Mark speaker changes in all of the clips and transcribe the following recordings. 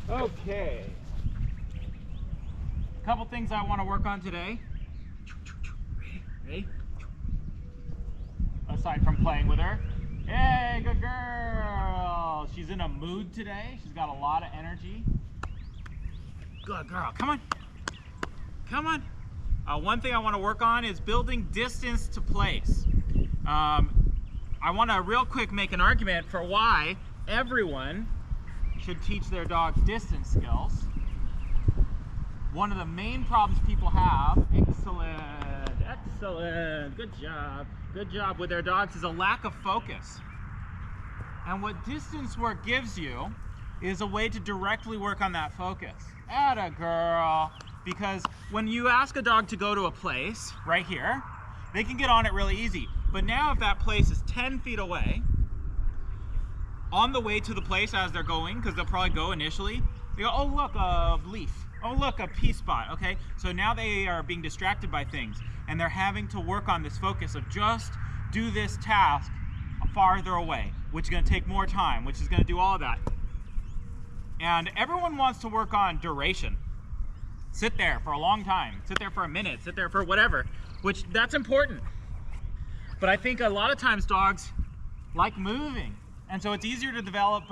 Speaker 1: Okay. A couple things I want to work on today. Ready? Aside from playing with her. Hey, good girl. She's in a mood today. She's got a lot of energy. Good girl. Come on. Come on. One thing I want to work on is building distance to place. I want to real quick make an argument for why everyone should teach their dogs distance skills. One of the main problems people have, excellent, good job with their dogs, is a lack of focus. And what distance work gives you is a way to directly work on that focus. Atta girl. Because when you ask a dog to go to a place right here, they can get on it really easy. But now if that place is 10 feet away, on the way to the place as they're going, because they'll probably go initially, they go, oh look, a leaf. Oh look, a pea spot, okay? So now they are being distracted by things, and they're having to work on this focus of just do this task farther away, which is gonna take more time, which is gonna do all of that. And everyone wants to work on duration. Sit there for a long time, sit there for a minute, sit there for whatever, which that's important. But I think a lot of times dogs like moving. And so it's easier to develop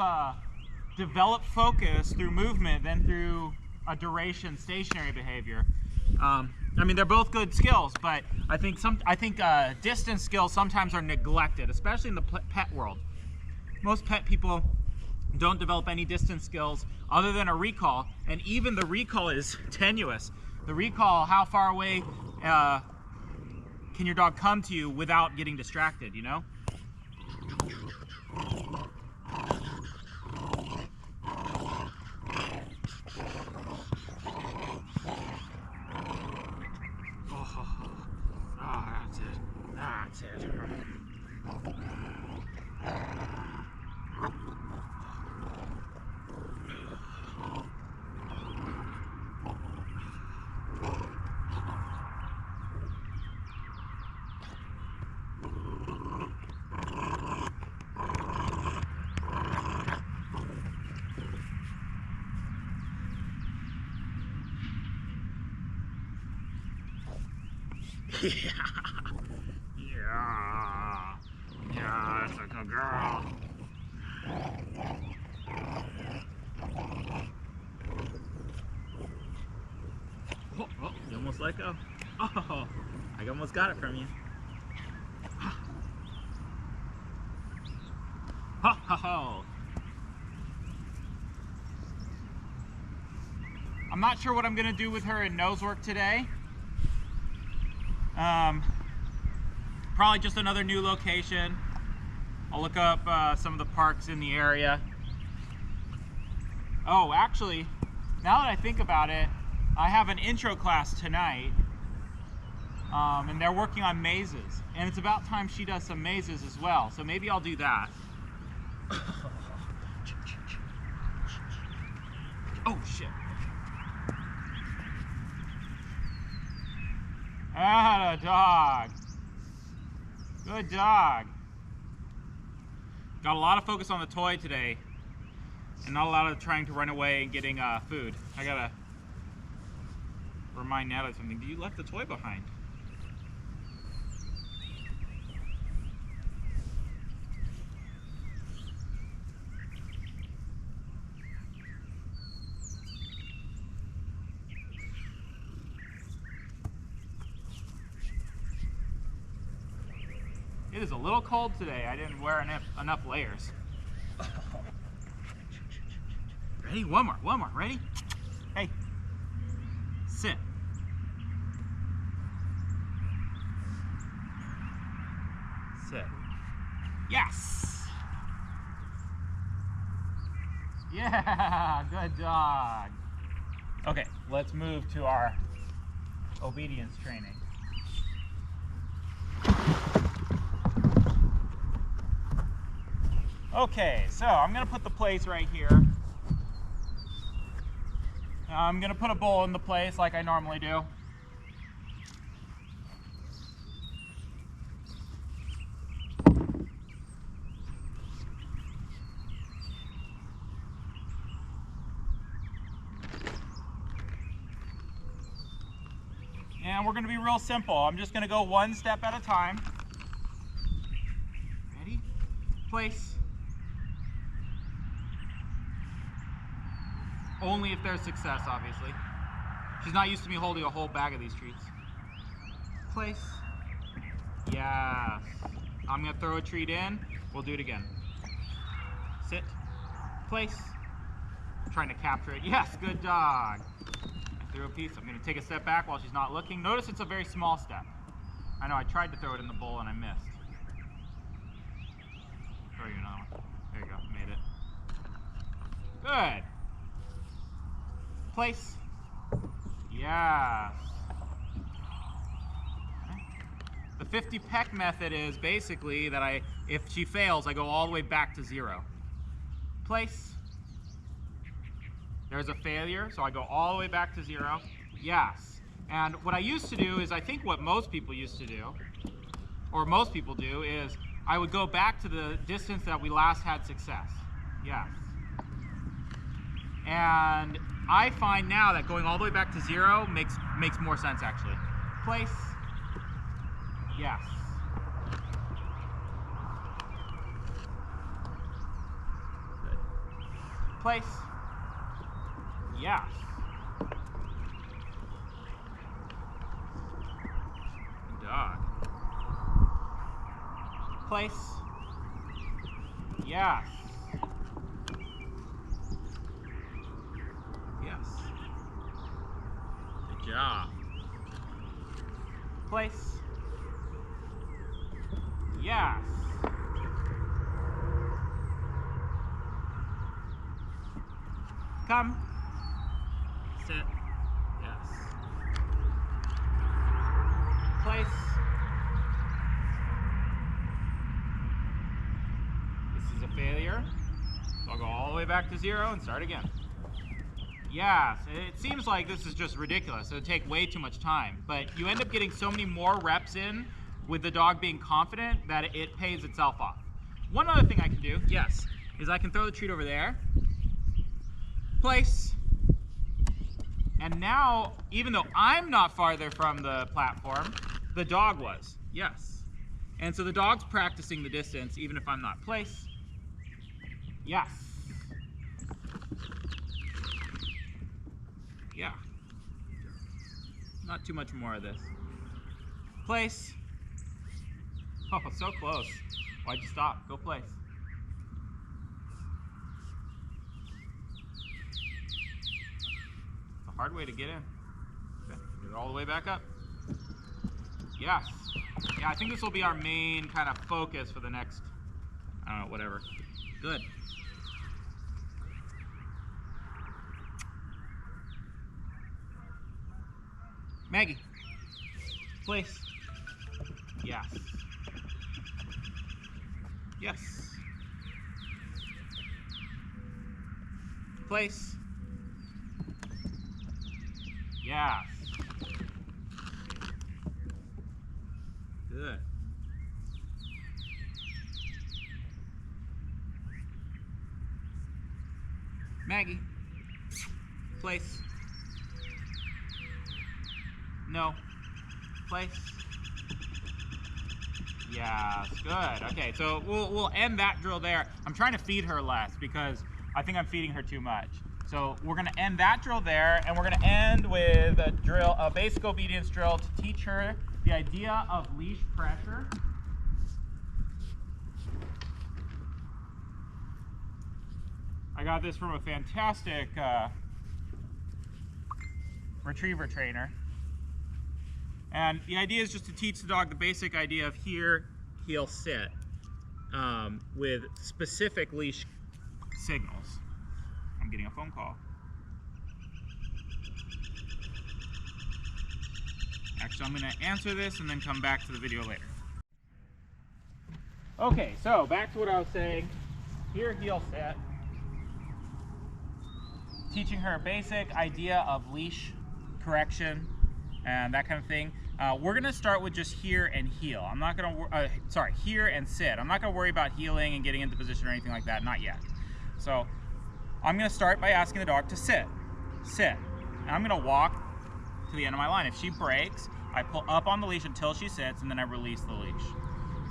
Speaker 1: focus through movement than through a duration stationary behavior. I mean, they're both good skills, but I think distance skills sometimes are neglected, especially in the pet world. Most pet people don't develop any distance skills other than a recall, and even the recall is tenuous. The recall, how far away can your dog come to you without getting distracted, you know? That's it. Yeah, that's a good girl. Oh, you almost let go. Oh, I almost got it from you. Ho, ho, ho. I'm not sure what I'm gonna do with her in nose work today. Probably just another new location. I'll look up some of the parks in the area. Oh, actually, now that I think about it, I have an intro class tonight, and they're working on mazes, and it's about time she does some mazes as well, so maybe I'll do that. Oh shit. Ah, dog. Good dog. Got a lot of focus on the toy today, and not a lot of trying to run away and getting food. I gotta remind Natalie something. You left the toy behind. It is a little cold today. I didn't wear enough layers. Ready? One more. Ready? Hey. Sit. Sit. Yes! Yeah, good dog. Okay, let's move to our obedience training. Okay, so I'm gonna put the place right here. I'm gonna put a bowl in the place like I normally do. And we're going to be real simple. I'm just going to go one step at a time. Ready? Place. Only if there's success, obviously. She's not used to me holding a whole bag of these treats. Place. Yes. I'm going to throw a treat in. We'll do it again. Sit. Place. I'm trying to capture it. Yes, good dog. I threw a piece. I'm going to take a step back while she's not looking. Notice it's a very small step. I know I tried to throw it in the bowl and I missed. Throw you another one. There you go. Made it. Good. Place. Yes. Okay. The 50 peck method is basically that if she fails, I go all the way back to 0. Place. There's a failure, so I go all the way back to 0. Yes. And what I used to do is, I think what most people used to do, or most people do, is I would go back to the distance that we last had success. Yes. And I find now that going all the way back to 0 makes more sense, actually. Place. Yes. Good. Place. Yes. Good dog. Place. Yes. Yes. Good job. Place. Yes. Come. Sit. Yes. Place. This is a failure. So I'll go all the way back to 0 and start again. Yes, it seems like this is just ridiculous. It would take way too much time, but you end up getting so many more reps in with the dog being confident that it pays itself off. One other thing I can do, yes, is I can throw the treat over there. Place. And now, even though I'm not farther from the platform, the dog was. Yes. And so the dog's practicing the distance even if I'm not. Place. Yes. Yeah. Not too much more of this. Place. Oh, so close. Why'd you stop? Go place. It's a hard way to get in. Okay. Get it all the way back up. Yes. Yeah, I think this will be our main kind of focus for the next, I don't know, whatever. Good. Maggie, place. Yes. Yes. Place. Yes. Good. Maggie, place. No. Place. Yes, good. Okay, so we'll end that drill there. I'm trying to feed her less because I think I'm feeding her too much. So we're gonna end that drill there, and we're gonna end with a drill, a basic obedience drill to teach her the idea of leash pressure. I got this from a fantastic retriever trainer. And the idea is just to teach the dog the basic idea of here, heel, sit, with specific leash signals. I'm getting a phone call. Actually, I'm going to answer this and then come back to the video later. Okay, so back to what I was saying. Here, heel, sit. Teaching her a basic idea of leash correction and that kind of thing. We're gonna start with just here and heel. I'm not gonna, here and sit. I'm not gonna worry about heeling and getting into position or anything like that, not yet. So I'm gonna start by asking the dog to sit. Sit. And I'm gonna walk to the end of my line. If she breaks, I pull up on the leash until she sits, and then I release the leash.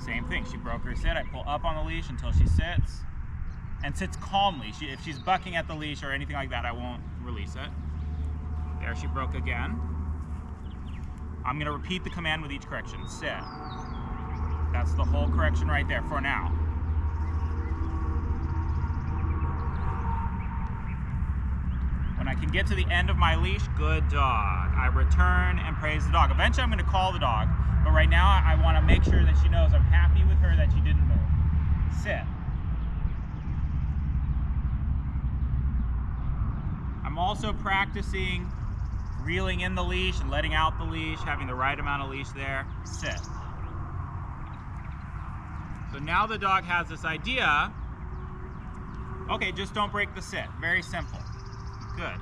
Speaker 1: Same thing, she broke her sit, I pull up on the leash until she sits, and sits calmly. If she's bucking at the leash or anything like that, I won't release it. There, she broke again. I'm gonna repeat the command with each correction. Sit. That's the whole correction right there for now. When I can get to the end of my leash, good dog. I return and praise the dog. Eventually I'm gonna call the dog, but right now I wanna make sure that she knows I'm happy with her, that she didn't move. Sit. I'm also practicing reeling in the leash and letting out the leash, having the right amount of leash there. Sit. So now the dog has this idea. Okay, just don't break the sit. Very simple. Good.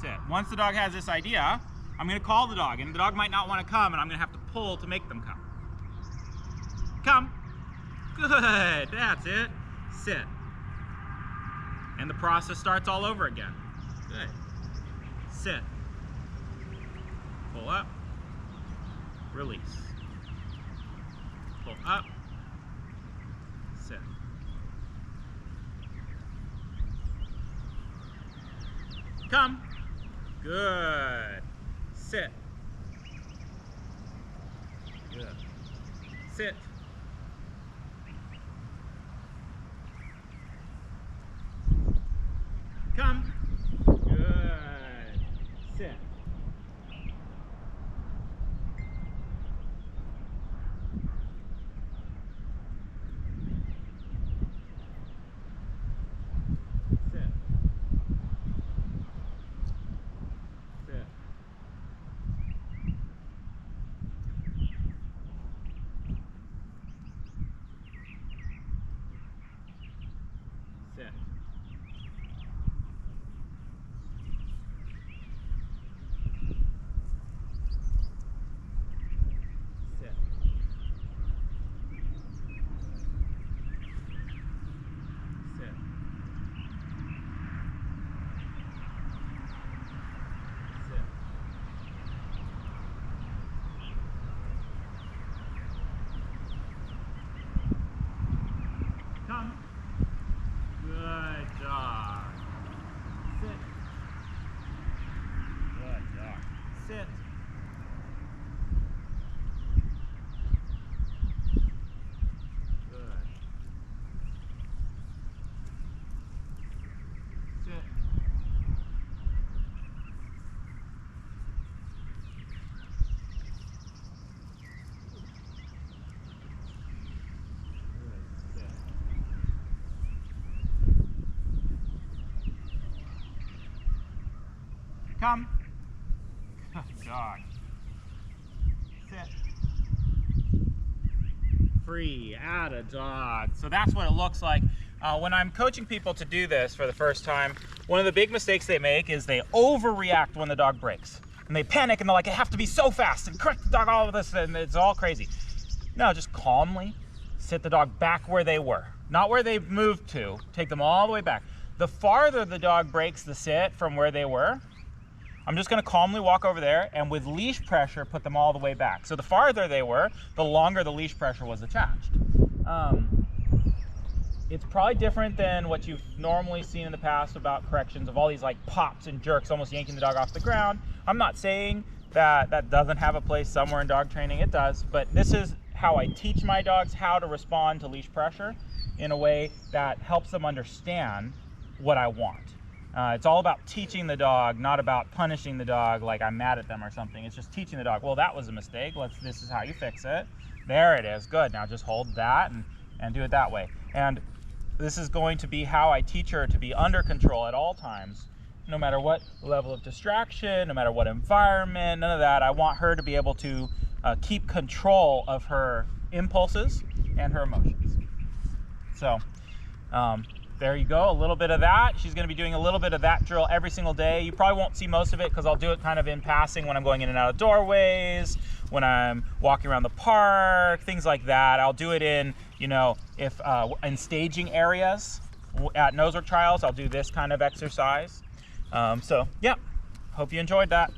Speaker 1: Sit. Once the dog has this idea, I'm going to call the dog, and the dog might not want to come, and I'm going to have to pull to make them come. Come. Good. That's it. Sit. And the process starts all over again. Good. Sit. Pull up. Release. Pull up. Sit. Come. Good. Sit. Good. Sit. Come. Good. Sit. Sit. Sit. Sit. Sit. Come. Good dog. Sit. Good dog. Sit. Good. Sit. Good. Sit. Come. Good dog. Sit. Free. Atta dog. So that's what it looks like. When I'm coaching people to do this for the first time, one of the big mistakes they make is they overreact when the dog breaks. And they panic and they're like, I have to be so fast and correct the dog, all of this, and it's all crazy. No, just calmly sit the dog back where they were. Not where they've moved to. Take them all the way back. The farther the dog breaks the sit from where they were, I'm just gonna calmly walk over there and with leash pressure, put them all the way back. So the farther they were, the longer the leash pressure was attached. It's probably different than what you've normally seen in the past about corrections of all these like pops and jerks, almost yanking the dog off the ground. I'm not saying that that doesn't have a place somewhere in dog training, it does, but this is how I teach my dogs how to respond to leash pressure in a way that helps them understand what I want. It's all about teaching the dog, not about punishing the dog like I'm mad at them or something. It's just teaching the dog, well, that was a mistake. This is how you fix it. There it is. Good. Now just hold that and do it that way. And this is going to be how I teach her to be under control at all times, no matter what level of distraction, no matter what environment, none of that. I want her to be able to keep control of her impulses and her emotions. So, there you go, a little bit of that. She's going to be doing a little bit of that drill every single day. You probably won't see most of it because I'll do it kind of in passing when I'm going in and out of doorways, when I'm walking around the park, things like that. I'll do it in, you know, if in staging areas at nose work trials, I'll do this kind of exercise. So yeah, hope you enjoyed that.